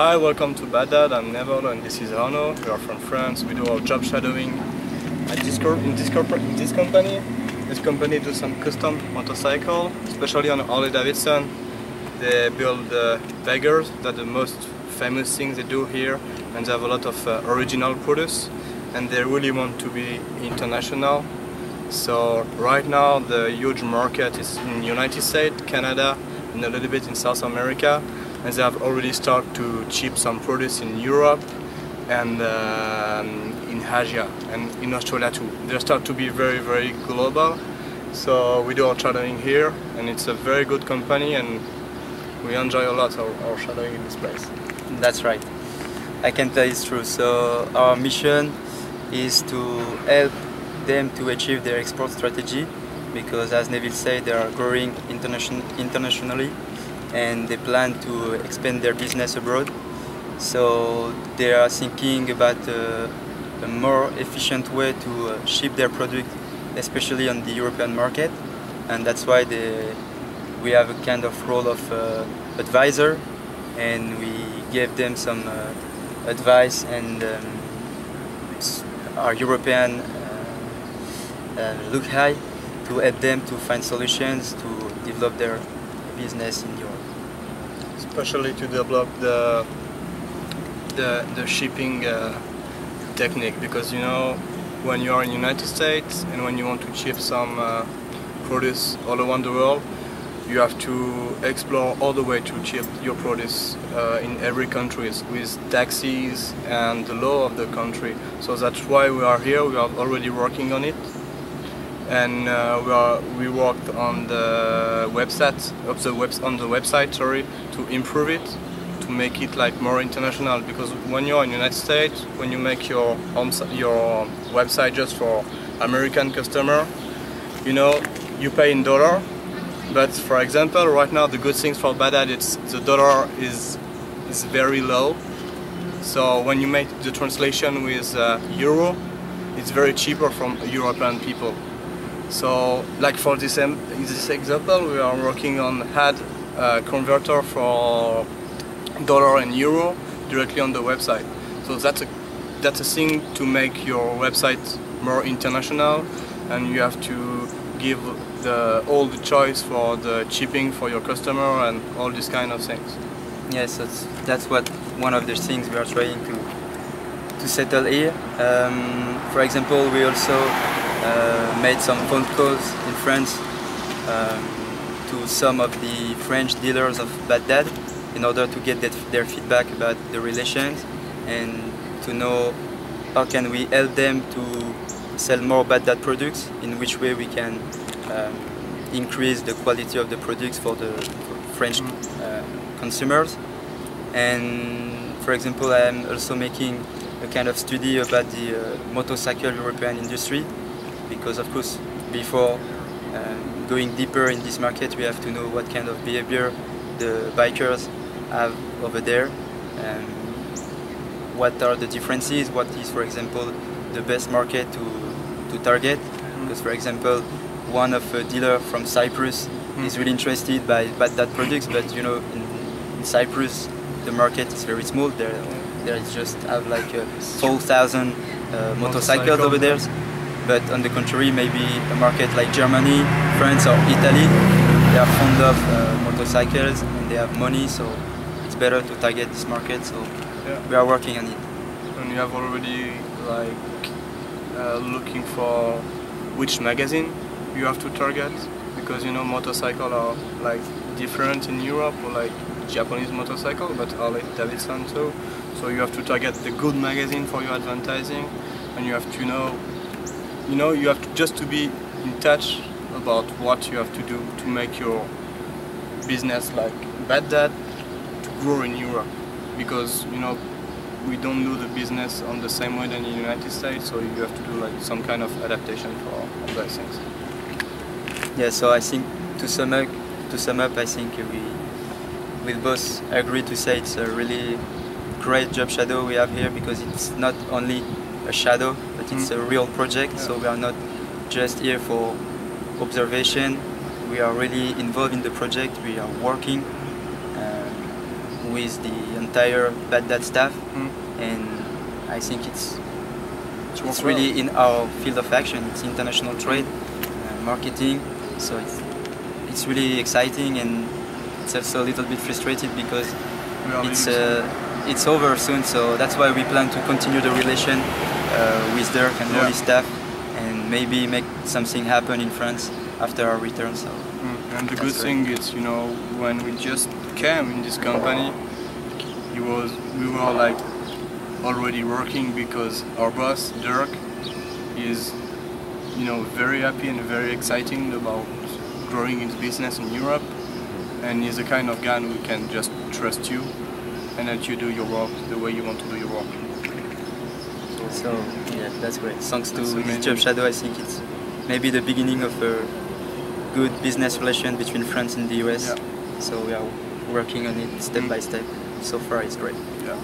Hi, welcome to Baghdad. I'm Neville and this is Arnaud. We are from France. We do our job shadowing at this company. This company does some custom motorcycle, especially on Harley Davidson. They build Veggers, that's the most famous thing they do here, and they have a lot of original products, and they really want to be international. So right now the huge market is in the United States, Canada, and a little bit in South America, and they have already started to ship some products in Europe and in Asia and in Australia too. They start to be very global. So we do our shadowing here, and it's a very good company, and we enjoy a lot our shadowing in this place. That's right. I can tell it's true. So our mission is to help them to achieve their export strategy, because as Neville said, they are growing internationally and they plan to expand their business abroad. So they are thinking about a more efficient way to ship their product, especially on the European market, and that's why we have a kind of role of advisor, and we gave them some advice and our European look high to help them to find solutions to develop their business in Europe. Especially to develop the shipping technique, because you know, when you are in the United States and when you want to ship some produce all around the world, you have to explore all the way to ship your produce in every country with taxes and the law of the country. So that's why we are here. We are already working on it, and we worked on the website, sorry, to improve it, to make it like more international. Because when you're in the United States, when you make your website just for American customer, you know, you pay in dollar. But for example, right now the good things for Baghdad, it's the dollar is very low. So when you make the translation with euro, it's very cheaper from European people. So like for this example, we are working on add converter for dollar and euro directly on the website. So that's a thing to make your website more international, and you have to give all the choice for the shipping for your customer and all these kind of things. Yes, that's one of the things we are trying to settle here. For example, we also made some phone calls in France to some of the French dealers of Baghdad in order to get their feedback about the relations and to know how can we help them to sell more Baghdad products, in which way we can increase the quality of the products for the French consumers. And for example, I am also making a kind of study about the motorcycle European industry, because of course before going deeper in this market we have to know what kind of behavior the bikers have over there, what are the differences, what is for example the best market to target. Because for example, one of a dealer from Cyprus is really interested by Baghdad products, but you know, in Cyprus the market is very small. There is just have like 4,000 motorcycles over there. But on the contrary, maybe a market like Germany, France or Italy, they are fond of motorcycles and they have money, so it's better to target this market. So yeah, we are working on it. And you have already like looking for which magazine you have to target, because you know motorcycles are like different in Europe, or like Japanese motorcycle, but Harley Davidson too. So you have to target the good magazine for your advertising, and you have to know, you have to just to be in touch about what you have to do to make your business like Baghdad to grow in Europe, because you know we don't do the business on the same way than in the United States, so you have to do like some kind of adaptation for all those things. Yeah, so I think to sum up, I think we both agree to say it's a really great job shadow we have here, because it's not only a shadow, but it's a real project. Yeah. So we are not just here for observation, we are really involved in the project, we are working with the entire Baghdad staff, and I think it's really in our field of action. It's international trade, marketing, so it's really exciting, and it's also a little bit frustrated because it's over soon. So that's why we plan to continue the relation with Dirk and all his staff, and maybe make something happen in France after our return. So. And the good thing is, you know, when we just came in this company, we were like already working because our boss Dirk is, you know, very happy and very exciting about growing his business in Europe, and he's the kind of guy who can just trust you and let you do your work the way you want to do your work. So yeah, that's great. Thanks to this job shadow, I think it's maybe the beginning of a good business relation between France and the US. So we are working on it step by step. So far it's great. Yeah.